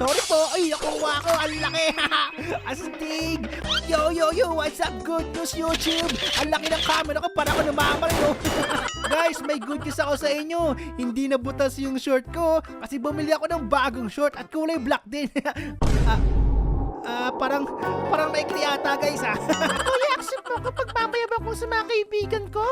Sorry po. Ay, nakuha ko. Ang laki. Astig. Yo, what's up? Good news, YouTube. Ang laki ng camera ko. Para ko namamal, no? Guys, may good news ako sa inyo. Hindi nabutas yung short ko. Kasi bumili ako ng bagong short at kulay black din. Parang maikli ata, guys, ha? Kuya, accept mo kapag pamayabang ko sa mga kaibigan ko.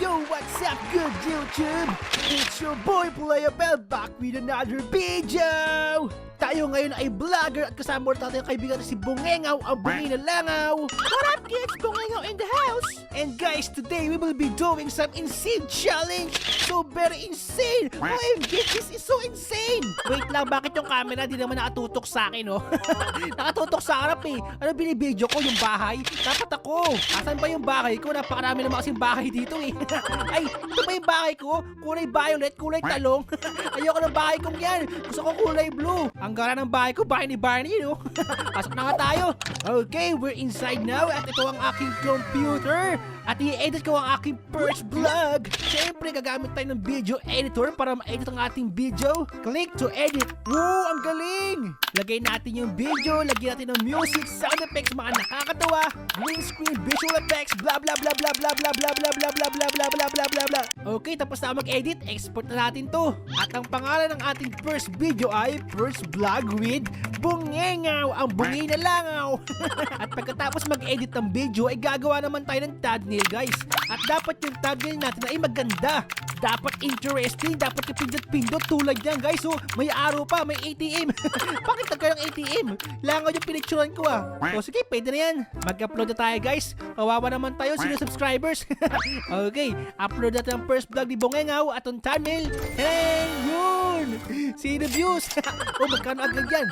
Yo, what's up, good YouTube? It's your boy Playabel back with another video! Tayo ngayon ay vlogger at kasama natin ang kaibigan natin si Bungengaw, ang bungi na langaw. What up, kids? Bungengaw in the house! And guys, today we will be doing some insane challenge. So very insane! OMG, this is so insane! Wait lang, bakit yung camera di naman nakatutok sa akin, no? Nakatutok sa harap eh. Ano binibidyo ko? Yung bahay? Dapat ako. Asan ba yung bahay ko? Napakarami naman kasing bahay dito eh. Ay, ito ba yung bahay ko? Kulay violet, kulay talong. Ayoko ng bahay kong yan. Gusto ko kulay blue. Ang gara ng bahay ko, bahay ni Barney, no? Pasok na nga tayo. Okay, we're inside now at ito ang aking computer. At i-edit ko ang aking first vlog. Siyempre, gagamit tayo ng video editor para ma-edit ang ating video. Click to edit. Wow, ang galing! Lagay natin yung video, lagyan natin ng music, sound effects, mga nakakatawa, green screen, visual effects, blah blah blah blah blah blah blah blah blah blah blah blah blah blah blah blah. Okay, tapos na mag-edit, export na natin to. At ang pangalan ng ating first video ay First Vlog with Bungengaw, ang bungi na langaw. At pagkatapos mag-edit ng video, ay gagawa naman tayo ng thumbnail, guys. At dapat yung thumbnail natin ay maganda. Dapat interesting, dapat kapindot-pindot tulad yan, guys. So, may araw pa, may ATM. Bakit nagkaroon ng ATM? Langaw yung pinicturan ko, ah. So, sige, pwede na yan. Mag-upload na tayo, guys. Kawawa naman tayo, sino subscribers? Okay, upload natin ang first vlog ni Bungengaw at ang thumbnail. Hey, yun! Sino views? Oh, magkano agad yan?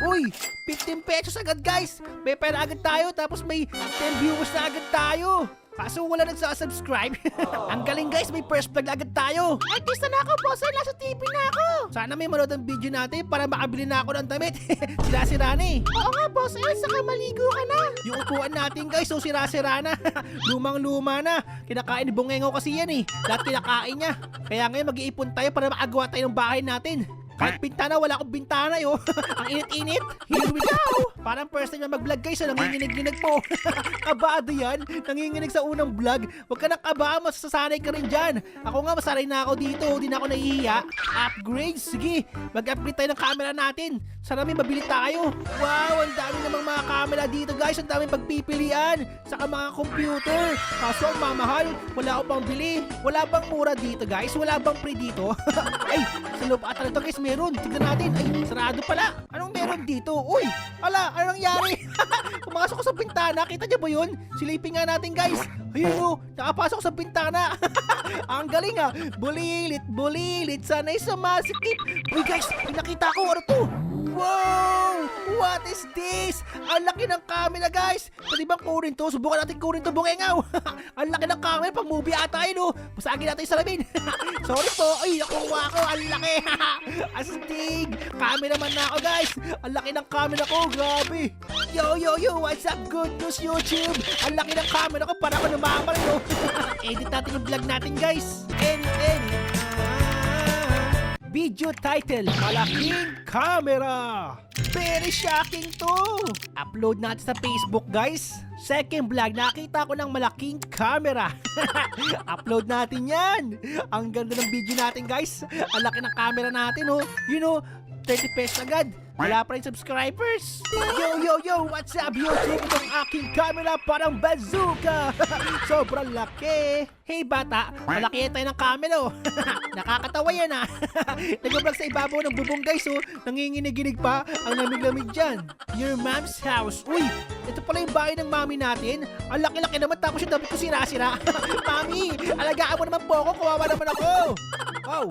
Uy, 15 pesos agad, guys. May pera agad tayo, tapos may 10 viewers na agad tayo. Kaso wala nagsasubscribe. Ang galing, guys, may first vlog agad tayo. Artista na ako, boss. Ay, nasa TV na ako. Sana may manood ang video natin para makabili na ako ng damit. Sira-sira na eh. Oo nga, boss. Ay, saka maligo ka na. Yung upuan natin, guys, so sira-sira na. Lumang-luma na. Kinakain ni Bungengaw kasi yan eh. Lahat kinakain niya. Kaya ngayon mag-iipon tayo para makagawa tayo ng bahay natin. Kahit bintana, wala akong bintana yo. Ang init-init. Here we go! Parang first time na mag-vlog, guys, so nanginginig-ginig po. Kabado yan. Nanginginig sa unang vlog. Huwag ka nang kaba, masasanay ka rin dyan. Ako nga, masanay na ako dito. Hindi na ako nahihiya. Upgrades. Sige, mag-upgrade tayo ng camera natin. Sana may mabili tayo. Wow, ang dami namang mga camera dito, guys. Ang daming pagpipilian. Saka mga computer. Kaso ang mamahal. Wala akong pang bili. Wala bang mura dito, guys? Wala bang free dito? Ay, sa loob ata nito, guys, meron. Tignan natin. Ay, sarado pala. Anong meron dito? Uy, ala, anong nangyari? Pumasok ko sa bintana. Kita niyo ba yun? Silipin nga natin, guys. Ayun o, nakapasok sa bintana. Ang galing ah. Bulilit, bulilit. Sana'y sumasikip. Uy, guys, pinakita ko. Ano to? Wow! What is this? Ang laki ng camera, guys. Pwede bang kunin to? Subukan natin kunin to, Bungengaw. Ang laki ng camera. Pang movie ata yun, oh. Pasagin natin yung salamin. Sorry po. Ay, nakuha ko. Ang laki. Astig. Cameraman na ako, guys. Ang laki ng camera ko. Grabe. Yo, what's up? Good news, YouTube. Ang laki ng camera ko. Para ko namamal, no? Edit natin yung vlog natin, guys. Edit. Video title, malaking camera. Very shocking to. Upload natin sa Facebook, guys. Second vlog, nakita ko ng malaking camera. Upload natin yan. Ang ganda ng video natin, guys. Ang laki ng camera natin, oh. You know, 30 pesos agad. Wala pa rin subscribers. Yo, what's up, YouTube? Itong aking camera parang bazooka. Sobrang laki. Hey bata, malaki tayo ng camera, oh. Nakakatawa yan, ah. Nag-vlog sa ibabaw ng bubong, guys, oh. Nanginginig-ginig pa. Ang lamig-lamig dyan. Your mom's house. Uy, ito pala yung bahay ng mami natin. Ang laki-laki naman, tapos yung damit ko sira-sira. Mami, alagaan mo naman po ako. Kawawa naman ako. Wow.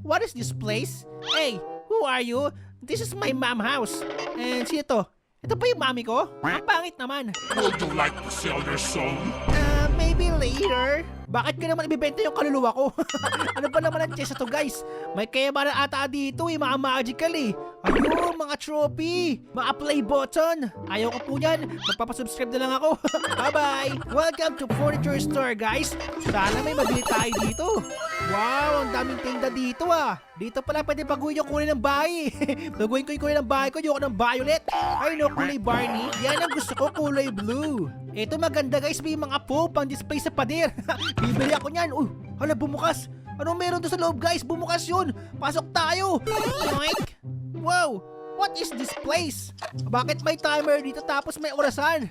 What is this place? Hey, who are you? This is my mom house. And sino to? Ito ba yung mami ko? Ang pangit naman. Would you like to sell your soul? Maybe later. Bakit ko naman ibibenta yung kaluluwa ko? Ano ba naman ang chest to guys? May kayamanan ata dito mga magical Ayun, mga trophy, mga play button. Ayaw ko po yan. Magpapasubscribe na lang ako. Bye-bye. Welcome to Furniture Store guys. Sana may mabili tayo dito. Wow, ang daming tinda dito Dito pala pwede baguhin yung kulay ng bahay. Baguhin ko yung kulay ng bahay ko. Yung ng violet. Ay no, kulay Barney. Yan ang gusto ko, kulay blue. Ito maganda guys, may mga pang display sa pader. Bibili ako niyan. Hala, bumukas. Anong meron doon sa loob guys? Bumukas yun. Pasok tayo. Yoink. Wow! What is this place? Bakit may timer dito tapos may orasan?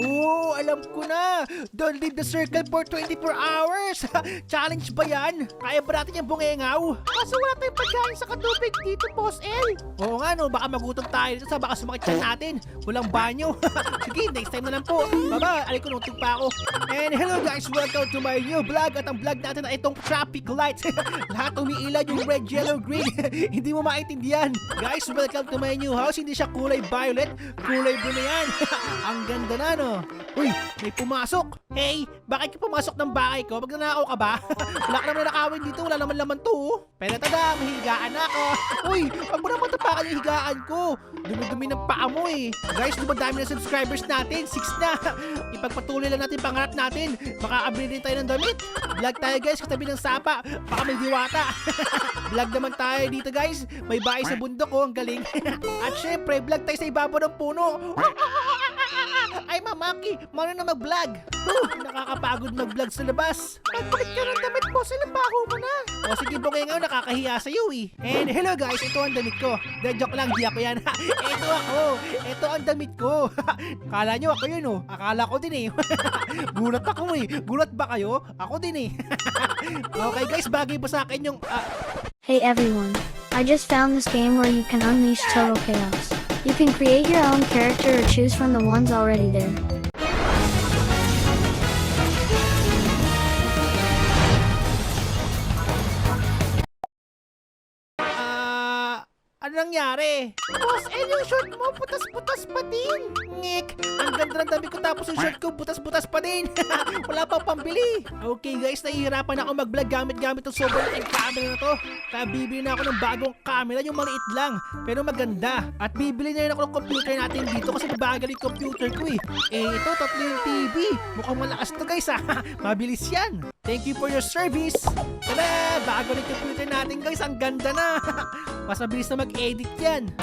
Oh, alam ko na! Don't leave the circle for 24 hours! Challenge ba yan? Kaya ba natin yung bungengaw? Kaso wala tayong pagkain sa katubig dito, Boss L! Oo nga no, baka magutom tayo dito sa baka sumakit siya natin. Walang banyo. Sige, next time na lang po. Baba, alay ko nung pa ako. And hello guys, welcome to my new vlog. At ang vlog natin na itong traffic lights. Lahat umiilan yung red, yellow, green. Hindi mo maintindihan. Guys, welcome to my new house. Hindi siya kulay violet, kulay blue na yan. Ang ganda na no. Uy, may pumasok. Hey, bakit ka pumasok ng bahay ko? Magnanakaw ka ba? Wala ka naman nakawin dito, wala naman laman to. Pero tada, may higaan ako. Uy, wag mo naman tapakan yung higaan ko. Dumi-dumi ng paa mo Guys, dumadami na subscribers natin. 6 na. Ipagpatuloy lang natin pangarap natin. Makakabili din tayo ng damit. Vlog tayo guys, katabi ng sapa. Baka may diwata. Vlog naman tayo dito guys. May bahay sa bundok ang galing. At syempre, vlog tayo sa ibabaw ng puno. Ay mamaki, mano na mag-vlog. Nakakapagod mag-vlog sa labas. Magpalit ka ng damit mo, silang baho mo na. O sige bungengaw, nakakahiya sa'yo And hello guys, ito ang damit ko. Joke lang, di ako yan. Ito ako, ito ang damit ko. Akala nyo ako yun Akala ko din Gulat ako Gulat ba kayo? Ako din Okay guys, bagay ba sa akin yung... Hey everyone, I just found this game where you can unleash total chaos. You can create your own character or choose from the ones already there. Ano nangyari? Boss, yung short mo, butas-butas pa din. Ngik, ang ganda ng damit ko tapos yung short ko, butas-butas pa din. Wala pang pambili. Okay guys, nahihirapan ako mag-vlog gamit-gamit ng sobrang laking camera na to. Kaya bibili na ako ng bagong camera, yung maliit lang, pero maganda. At bibili na rin ako ng computer natin dito kasi mabagal yung computer ko ito, tatlo yung TV. Mukhang malakas to guys Mabilis yan. Thank you for your service. Tada, bago na yung computer natin guys, ang ganda na. Mas mabilis na mag-edit yan.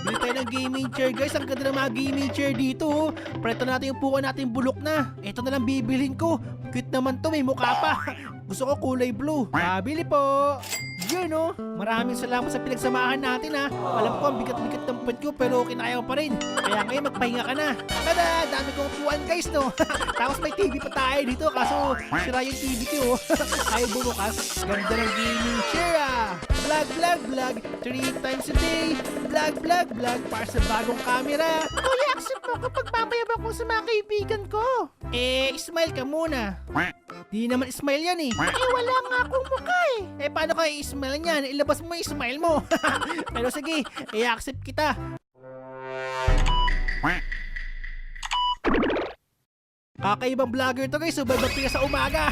Bili tayo ng gaming chair guys. Ang ganda ng mga gaming chair dito Preto natin yung puka natin bulok na. Ito na lang bibilhin ko. Cute naman to, may mukha pa. Gusto ko kulay blue. Pabili po. Yun Maraming salamat sa pinagsamahan natin Alam ko ang bigat-bigat ng puwet ko pero kinaya ko pa rin. Kaya ngayon magpahinga ka na. Tada, dami kong upuan guys Tapos may TV pa tayo dito kaso sira yung TV ko Ayaw bumukas. Ganda ng gaming chair Vlog, vlog, vlog 3 times a day. Vlog, vlog, vlog para sa bagong camera. Kuya, accept mo kapag papayabang ko sa mga kaibigan ko. Smile ka muna. Di naman smile yan wala nga akong mukha paano ka i-smile niyan? Ilabas mo yung smile mo. Pero sige, i-accept kita. Kakaibang vlogger to guys, babati ka sa umaga.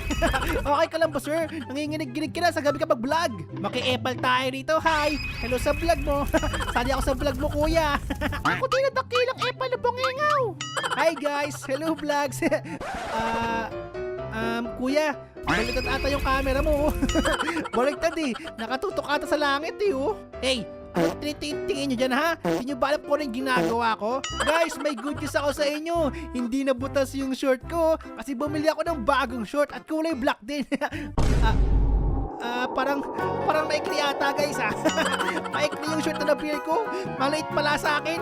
Okay ka lang ba sir? Nanginginig-ginig ka na sa gabi ka mag-vlog. Maki-epal tayo dito, hi! Hello sa vlog mo. Sali ako sa vlog mo kuya. Ako din nadakilang epal na bungengaw. Hi guys, hello vlogs. Kuya, baliktad ata yung camera mo. Baliktad nakatutok ata sa langit Hey, ano tinitingin nyo dyan Hindi nyo ba alam kung ano yung ginagawa ko? Guys, may good news ako sa inyo. Hindi nabutas yung short ko kasi bumili ako ng bagong short at kulay black din. Parang maikli ata guys Maikli yung short na nabili ko. Maliit pala sa akin.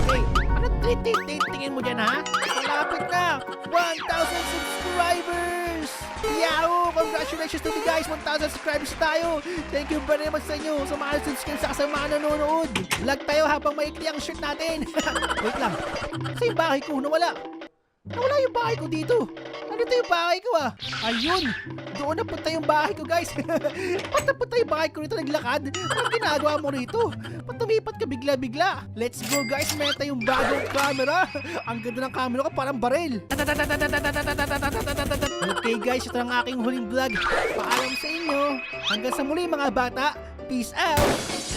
Hey, ano tinitingin mo dyan Malapit na 1,000 subscribers! Yahoo! Congratulations to me guys! 1,000 subscribers tayo! Thank you very much sa inyo sa mga subscribers sa mga nanonood. Vlog tayo habang maikli ang shirt natin. Wait lang. Kasi yung bahay ko nawala. Nawala yung bahay ko dito. Ano ito yung bahay ko Ayun! Doon napunta yung bahay ko, guys. Ba't napunta yung bahay ko rito naglakad? Anong ginagawa mo rito? Ba't tumipat ka bigla-bigla? Let's go, guys. Meron tayong bagong camera. Ang ganda ng camera ko, parang baril. Okay, guys. Ito ang aking huling vlog. Paalam sa inyo. Hanggang sa muli, mga bata. Peace out!